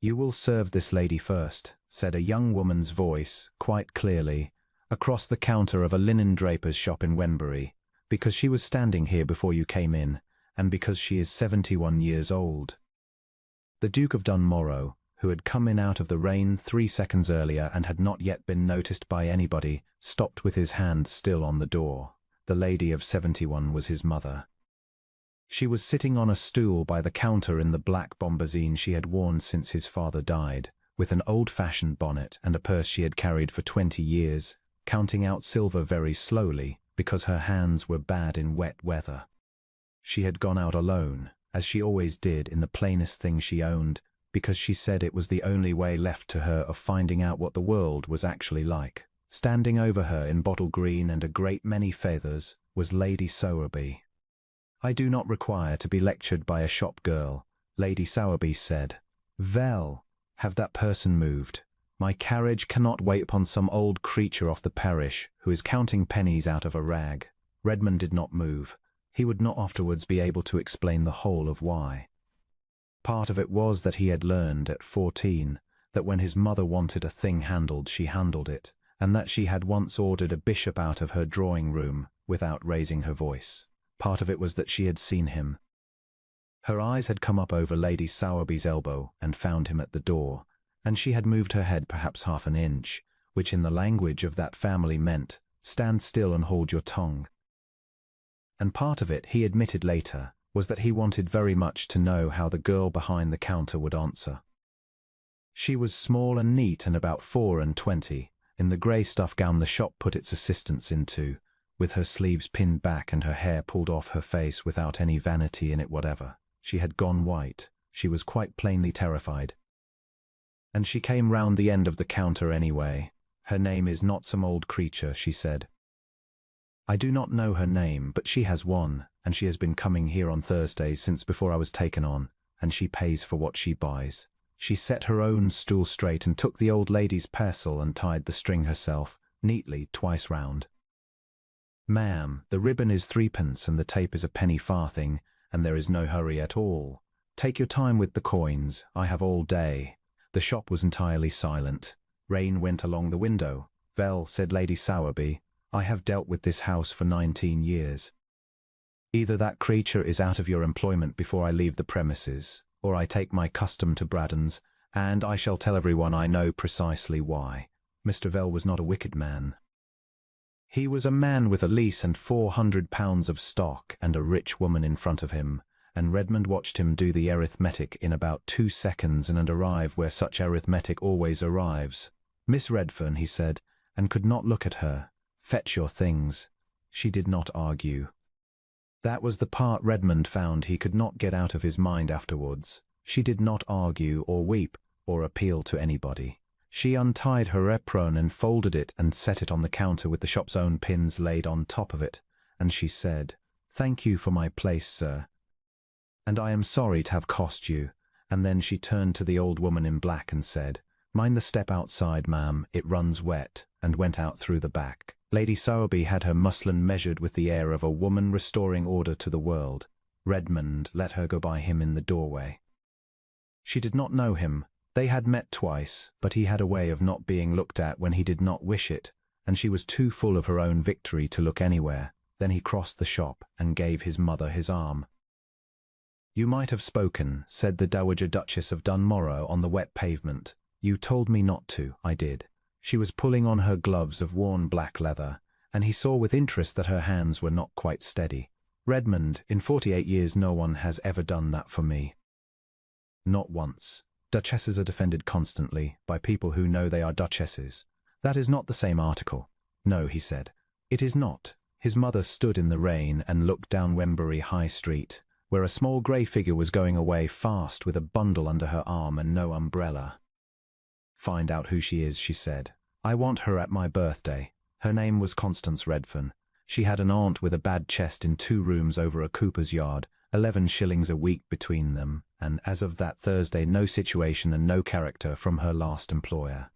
"You will serve this lady first," said a young woman's voice, quite clearly, across the counter of a linen draper's shop in Wenbury, "because she was standing here before you came in, and because she is 71 years old." The Duke of Dunmorrow, who had come in out of the rain 3 seconds earlier and had not yet been noticed by anybody, stopped with his hand still on the door. The lady of 71 was his mother. She was sitting on a stool by the counter in the black bombazine she had worn since his father died, with an old-fashioned bonnet and a purse she had carried for 20 years, counting out silver very slowly because her hands were bad in wet weather. She had gone out alone, as she always did, in the plainest thing she owned, because she said it was the only way left to her of finding out what the world was actually like. Standing over her in bottle green and a great many feathers was Lady Sowerby. "I do not require to be lectured by a shop girl," Lady Sowerby said. "Well, have that person moved. My carriage cannot wait upon some old creature off the parish who is counting pennies out of a rag." Redmond did not move. He would not afterwards be able to explain the whole of why. Part of it was that he had learned at 14 that when his mother wanted a thing handled, she handled it, and that she had once ordered a bishop out of her drawing-room without raising her voice. Part of it was that she had seen him. Her eyes had come up over Lady Sowerby's elbow and found him at the door, and she had moved her head perhaps half an inch, which in the language of that family meant, "Stand still and hold your tongue." And part of it, he admitted later, was that he wanted very much to know how the girl behind the counter would answer. She was small and neat and about 24, in the grey stuff gown the shop put its assistants into, with her sleeves pinned back and her hair pulled off her face without any vanity in it whatever. She had gone white. She was quite plainly terrified. And she came round the end of the counter anyway. "Her name is not some old creature," she said. "I do not know her name, but she has one, and she has been coming here on Thursdays since before I was taken on, and she pays for what she buys." She set her own stool straight and took the old lady's parcel and tied the string herself, neatly, twice round. "Ma'am, the ribbon is 3d and the tape is a penny farthing, and there is no hurry at all. Take your time with the coins, I have all day." The shop was entirely silent. Rain went along the window. "Well," said Lady Sowerby, "I have dealt with this house for 19 years. Either that creature is out of your employment before I leave the premises, or I take my custom to Braddon's, and I shall tell everyone I know precisely why. Mr. Vell was not a wicked man. He was a man with a lease and £400 of stock and a rich woman in front of him, and Redmond watched him do the arithmetic in about 2 seconds and arrive where such arithmetic always arrives. "Miss Redfern," he said, and could not look at her. "Fetch your things." She did not argue. That was the part Redmond found he could not get out of his mind afterwards. She did not argue or weep or appeal to anybody. She untied her apron and folded it and set it on the counter with the shop's own pins laid on top of it, and she said, "Thank you for my place, sir. And I am sorry to have cost you." And then she turned to the old woman in black and said, "Mind the step outside, ma'am, it runs wet," and went out through the back. Lady Sowerby had her muslin measured with the air of a woman restoring order to the world. Redmond let her go by him in the doorway. She did not know him. They had met twice, but he had a way of not being looked at when he did not wish it, and she was too full of her own victory to look anywhere. Then he crossed the shop and gave his mother his arm. "You might have spoken," said the Dowager Duchess of Dunmorrow on the wet pavement. "You told me not to." "I did." She was pulling on her gloves of worn black leather, and he saw with interest that her hands were not quite steady. "Redmond, in 48 years no one has ever done that for me." "Not once. Duchesses are defended constantly by people who know they are duchesses. That is not the same article." "No," he said. "It is not." His mother stood in the rain and looked down Wenbury High Street, where a small grey figure was going away fast with a bundle under her arm and no umbrella. "Find out who she is," she said. "I want her at my birthday." Her name was Constance Redfern. She had an aunt with a bad chest in 2 rooms over a cooper's yard, 11 shillings a week between them, and as of that Thursday no situation and no character from her last employer.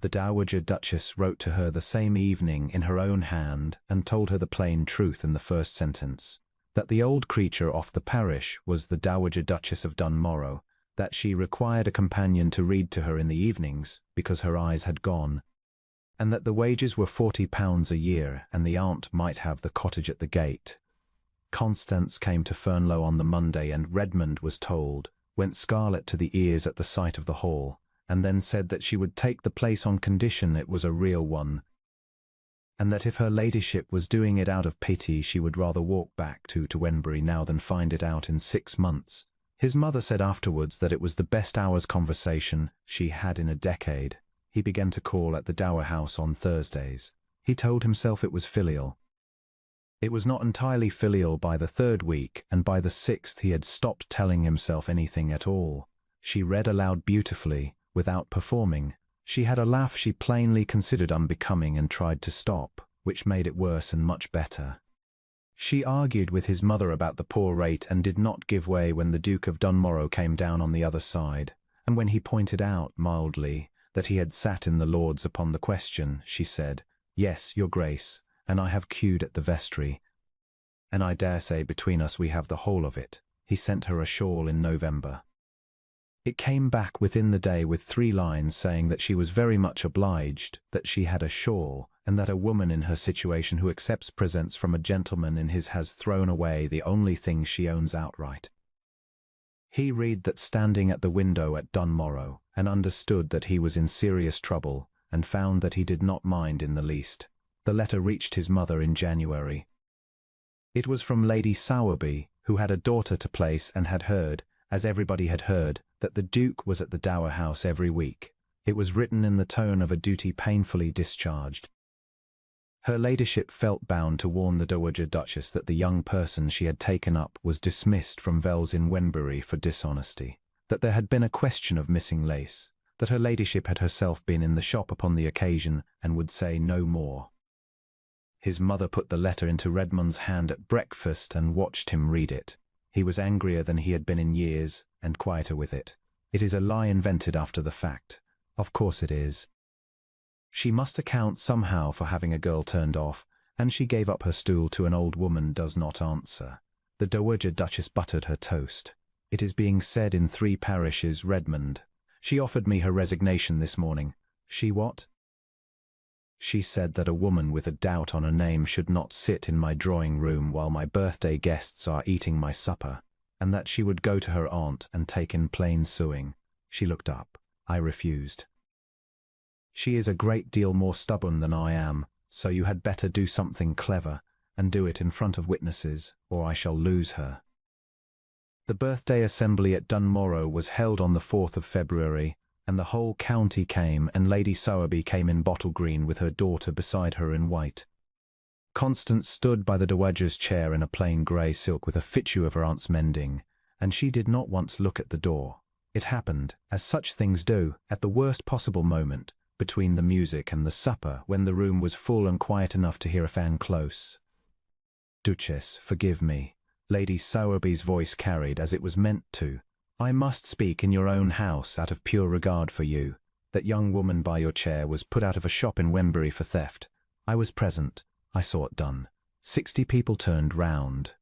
The Dowager Duchess wrote to her the same evening in her own hand and told her the plain truth in the first sentence, that the old creature off the parish was the Dowager Duchess of Dunmorrow, that she required a companion to read to her in the evenings because her eyes had gone, and that the wages were £40 a year and the aunt might have the cottage at the gate. Constance came to Fernlow on the Monday, and Redmond was told, went scarlet to the ears at the sight of the hall, and then said that she would take the place on condition it was a real one, and that if her ladyship was doing it out of pity she would rather walk back to Wenbury now than find it out in 6 months. His mother said afterwards that it was the best hour's conversation she had in a decade. He began to call at the Dower House on Thursdays. He told himself it was filial. It was not entirely filial by the 3rd week, and by the 6th he had stopped telling himself anything at all. She read aloud beautifully, without performing. She had a laugh she plainly considered unbecoming and tried to stop, which made it worse and much better. She argued with his mother about the poor rate and did not give way when the Duke of Dunmorrow came down on the other side, and when he pointed out, mildly, that he had sat in the Lords upon the question, she said, "Yes, your Grace, and I have queued at the vestry, and I dare say between us we have the whole of it." He sent her a shawl in November. It came back within the day with 3 lines saying that she was very much obliged, that she had a shawl, and that a woman in her situation who accepts presents from a gentleman in his has thrown away the only thing she owns outright. He read that standing at the window at Dunmorrow, and understood that he was in serious trouble, and found that he did not mind in the least. The letter reached his mother in January. It was from Lady Sowerby, who had a daughter to place and had heard, as everybody had heard, that the Duke was at the Dower House every week. It was written in the tone of a duty painfully discharged. Her ladyship felt bound to warn the Dowager Duchess that the young person she had taken up was dismissed from Wells in Wenbury for dishonesty, that there had been a question of missing lace, that her ladyship had herself been in the shop upon the occasion and would say no more. His mother put the letter into Redmond's hand at breakfast and watched him read it. He was angrier than he had been in years, and quieter with it. It is a lie invented after the fact. Of course it is. She must account somehow for having a girl turned off, and she gave up her stool to an old woman does not answer. The Dowager Duchess buttered her toast. It is being said in 3 parishes, Redmond. She offered me her resignation this morning. She what? She said that a woman with a doubt on her name should not sit in my drawing-room while my birthday guests are eating my supper, and that she would go to her aunt and take in plain sewing. She looked up. I refused. She is a great deal more stubborn than I am, so you had better do something clever, and do it in front of witnesses, or I shall lose her. The birthday assembly at Dunmorrow was held on the 4th of February, and the whole county came, and Lady Sowerby came in bottle green with her daughter beside her in white. Constance stood by the Dowager's chair in a plain grey silk with a fichu of her aunt's mending, and she did not once look at the door. It happened, as such things do, at the worst possible moment, between the music and the supper, when the room was full and quiet enough to hear a fan close. "Duchess, forgive me," Lady Sowerby's voice carried, as it was meant to. "I must speak in your own house out of pure regard for you. That young woman by your chair was put out of a shop in Wenbury for theft. I was present. I saw it done. 60 people turned round."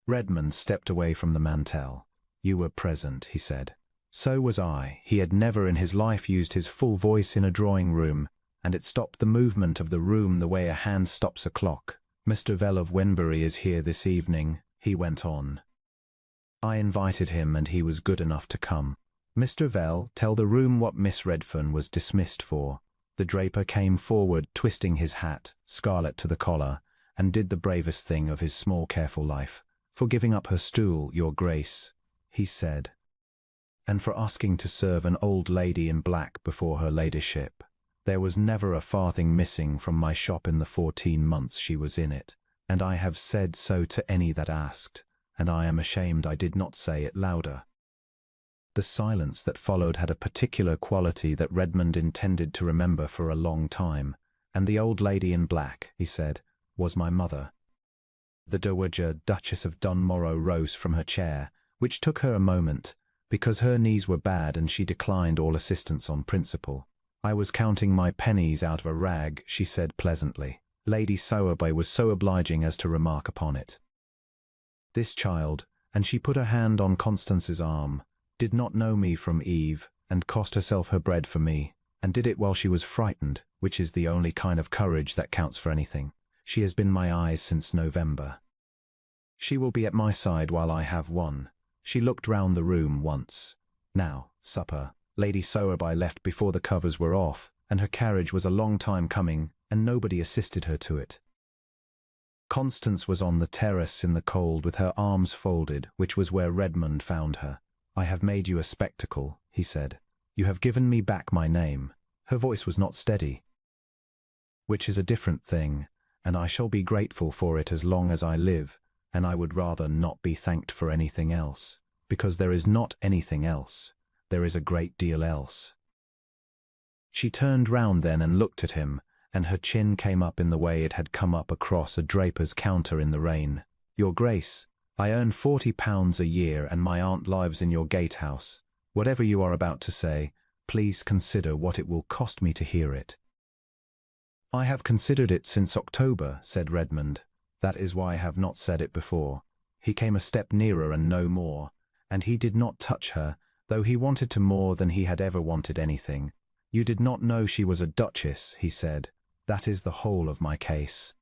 Redmond stepped away from the mantel. "You were present," he said. "So was I." He had never in his life used his full voice in a drawing-room, and it stopped the movement of the room the way a hand stops a clock. "Mr. Vell of Wenbury is here this evening," he went on. "I invited him and he was good enough to come. Mr. Vell, tell the room what Miss Redfern was dismissed for." The draper came forward, twisting his hat, scarlet to the collar, and did the bravest thing of his small careful life. "For giving up her stool, your Grace," he said, "and for asking to serve an old lady in black before her ladyship. There was never a farthing missing from my shop in the 14 months she was in it, and I have said so to any that asked, and I am ashamed I did not say it louder." The silence that followed had a particular quality that Redmond intended to remember for a long time, and the old lady in black, he said, was my mother. The Dowager Duchess of Dunmorrow rose from her chair, which took her a moment, because her knees were bad and she declined all assistance on principle. "I was counting my pennies out of a rag," she said pleasantly. Lady Sowerby was so obliging as to remark upon it. "This child," and she put her hand on Constance's arm, did not know me from Eve, and cost herself her bread for me, and did it while she was frightened, which is the only kind of courage that counts for anything. She has been my eyes since November. She will be at my side while I have one. She looked round the room once. Now, supper. Lady Sowerby left before the covers were off, and her carriage was a long time coming, and nobody assisted her to it. Constance was on the terrace in the cold with her arms folded, which was where Redmond found her. "I have made you a spectacle," he said. "You have given me back my name." Her voice was not steady. "Which is a different thing, and I shall be grateful for it as long as I live, and I would rather not be thanked for anything else, because there is not anything else. There is a great deal else." She turned round then and looked at him, and her chin came up in the way it had come up across a draper's counter in the rain. "Your Grace, I earn £40 a year and my aunt lives in your gatehouse. Whatever you are about to say, please consider what it will cost me to hear it." "I have considered it since October," said Redmond. "That is why I have not said it before." He came a step nearer and no more, and he did not touch her, though he wanted to more than he had ever wanted anything. "You did not know she was a duchess," he said. "That is the whole of my case.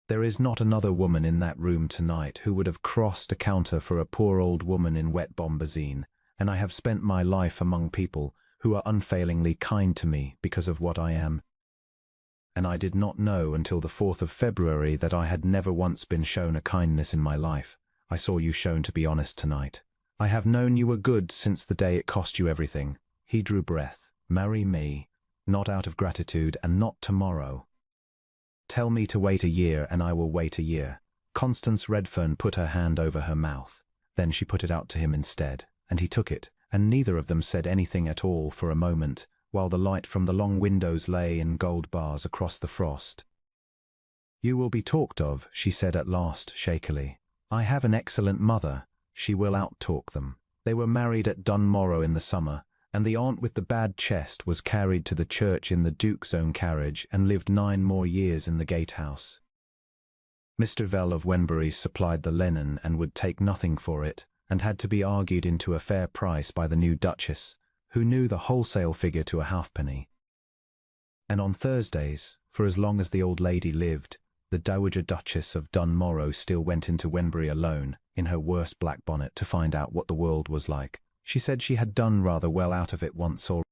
There is not another woman in that room tonight who would have crossed a counter for a poor old woman in wet bombazine, and I have spent my life among people who are unfailingly kind to me because of what I am. And I did not know until the 4th of February that I had never once been shown a kindness in my life. I saw you shown to be honest tonight. I have known you were good since the day it cost you everything." He drew breath. "Marry me, not out of gratitude, and not tomorrow. Tell me to wait a year, and I will wait a year." Constance Redfern put her hand over her mouth. Then she put it out to him instead, and he took it, and neither of them said anything at all for a moment, while the light from the long windows lay in gold bars across the frost. "You will be talked of," she said at last, shakily. "I have an excellent mother. She will out-talk them. They were married at Dunmorrow in the summer, and the aunt with the bad chest was carried to the church in the Duke's own carriage and lived 9 more years in the gatehouse. Mr. Vell of Wenbury supplied the linen and would take nothing for it, and had to be argued into a fair price by the new Duchess, who knew the wholesale figure to a halfpenny. And on Thursdays, for as long as the old lady lived, the Dowager Duchess of Dunmorrow still went into Wenbury alone, in her worst black bonnet, to find out what the world was like. She said she had done rather well out of it once already.